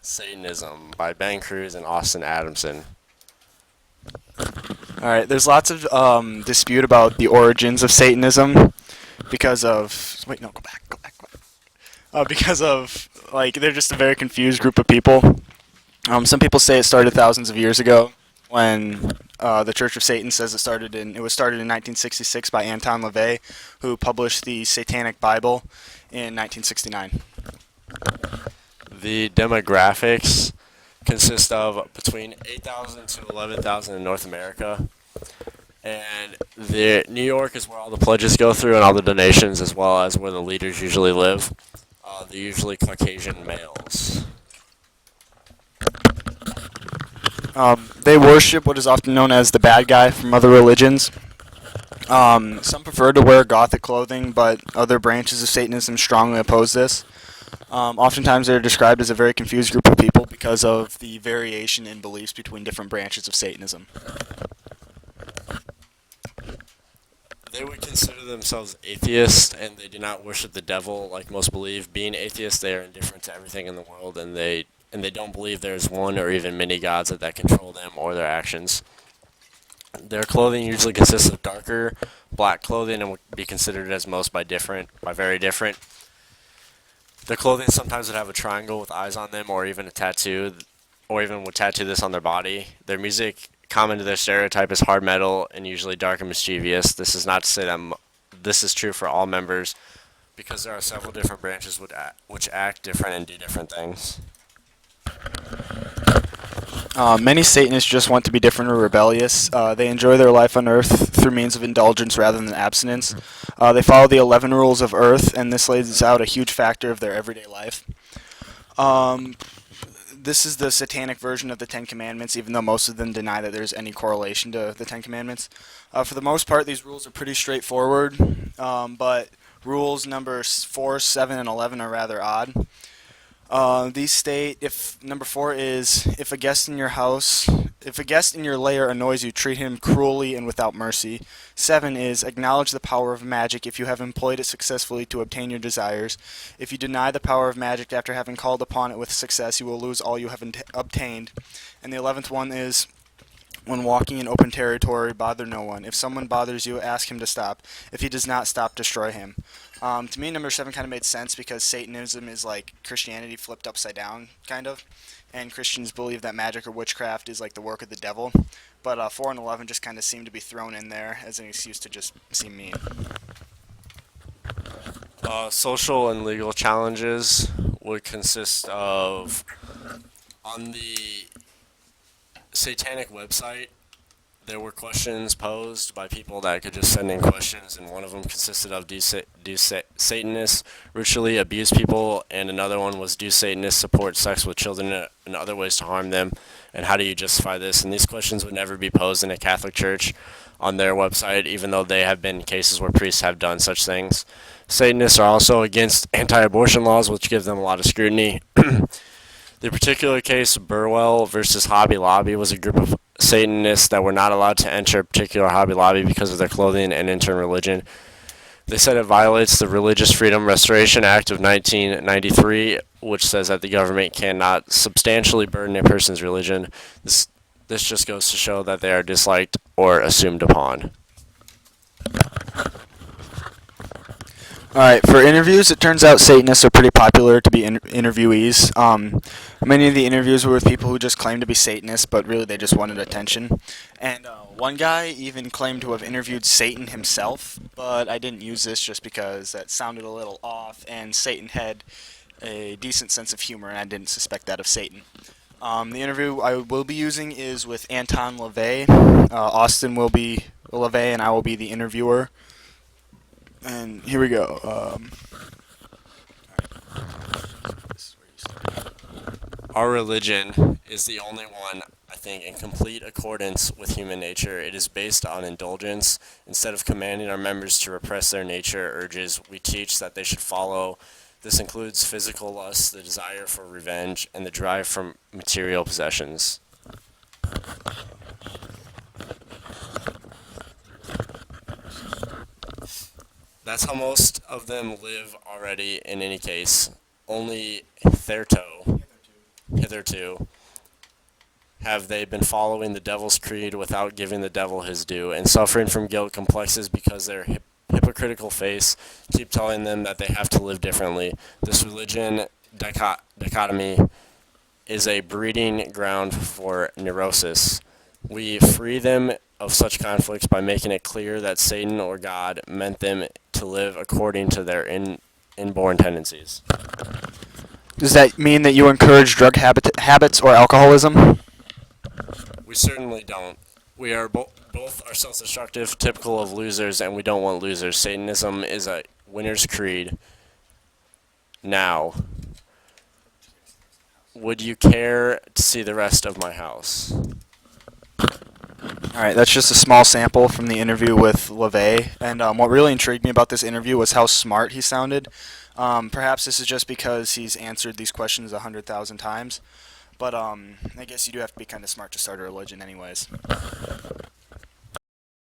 Satanism by Ben Kruse and Austin Adamson. All right, there's lots of dispute about the origins of Satanism because of wait, no, go back. Because of like they're just a very confused group of people. Some people say it started thousands of years ago when the Church of Satan says it was started in 1966 by Anton LaVey, who published the Satanic Bible in 1969. The demographics consist of between 8,000 to 11,000 in North America. And New York is where all the pledges go through and all the donations, as well as where the leaders usually live. They're usually Caucasian males. They worship what is often known as the bad guy from other religions. Some prefer to wear Gothic clothing, but other branches of Satanism strongly oppose this. Oftentimes, they're described as a very confused group of people because of the variation in beliefs between different branches of Satanism. They would consider themselves atheists, and they do not worship the devil like most believe. Being atheists, they are indifferent to everything in the world, and they don't believe there's one or even many gods that control them or their actions. Their clothing usually consists of darker black clothing and would be considered as most by very different. Their clothing sometimes would have a triangle with eyes on them, or even a tattoo, or even would tattoo this on their body. Their music, common to their stereotype, is hard metal and usually dark and mischievous. This is not to say that this is true for all members, because there are several different branches which act different and do different things. Many Satanists just want to be different or rebellious. They enjoy their life on Earth through means of indulgence rather than abstinence. They follow the 11 rules of Earth, and this lays out a huge factor of their everyday life. Um, this is the satanic version of the Ten Commandments, even though most of them deny that there's any correlation to the Ten Commandments. For the most part, these rules are pretty straightforward, but rules number 4, 7, and 11 are rather odd. These state if number 4 is if a guest in your house, if a guest in your lair annoys you, treat him cruelly and without mercy. 7 is acknowledge the power of magic if you have employed it successfully to obtain your desires. If you deny the power of magic after having called upon it with success, you will lose all you have obtained. And the 11th one is when walking in open territory, bother no one. If someone bothers you, ask him to stop. If he does not stop, destroy him. To me, number 7 kind of made sense because Satanism is like Christianity flipped upside down, kind of. And Christians believe that magic or witchcraft is like the work of the devil. But 4 and 11 just kind of seem to be thrown in there as an excuse to just seem mean. Social and legal challenges would consist of on the satanic website, there were questions posed by people that could just send in questions, and one of them consisted of do Satanists ritually abuse people, and another one was do Satanists support sex with children and other ways to harm them, and how do you justify this? And these questions would never be posed in a Catholic church on their website, even though they have been cases where priests have done such things. Satanists are also against anti-abortion laws, which give them a lot of scrutiny. The particular case, Burwell versus Hobby Lobby, was a group of Satanists that were not allowed to enter a particular Hobby Lobby because of their clothing and internal religion. They said it violates the Religious Freedom Restoration Act of 1993, which says that the government cannot substantially burden a person's religion. This just goes to show that they are disliked or assumed upon. Alright, for interviews, it turns out Satanists are pretty popular to be interviewees. Many of the interviews were with people who just claimed to be Satanists, but really they just wanted attention. And one guy even claimed to have interviewed Satan himself, but I didn't use this just because that sounded a little off, and Satan had a decent sense of humor, and I didn't suspect that of Satan. The interview I will be using is with Anton LaVey. Austin will be LaVey, and I will be the interviewer. And here we go. Our religion is the only one, I think, in complete accordance with human nature. It is based on indulgence. Instead of commanding our members to repress their nature urges, we teach that they should follow. This includes physical lust, the desire for revenge, and the drive for material possessions. That's how most of them live already in any case. Only hitherto hitherto have they been following the devil's creed without giving the devil his due, and suffering from guilt complexes because their hypocritical face keep telling them that they have to live differently. This religion dichotomy is a breeding ground for neurosis. We free them of such conflicts by making it clear that Satan or God meant them to live according to their inborn tendencies. Does that mean that you encourage drug habits or alcoholism? We certainly don't. We are both are self-destructive, typical of losers, and we don't want losers. Satanism is a winner's creed. Now, would you care to see the rest of my house? All right, that's just a small sample from the interview with LaVey. And what really intrigued me about this interview was how smart he sounded. Perhaps this is just because he's answered these questions 100,000 times. But I guess you do have to be kind of smart to start a religion anyways.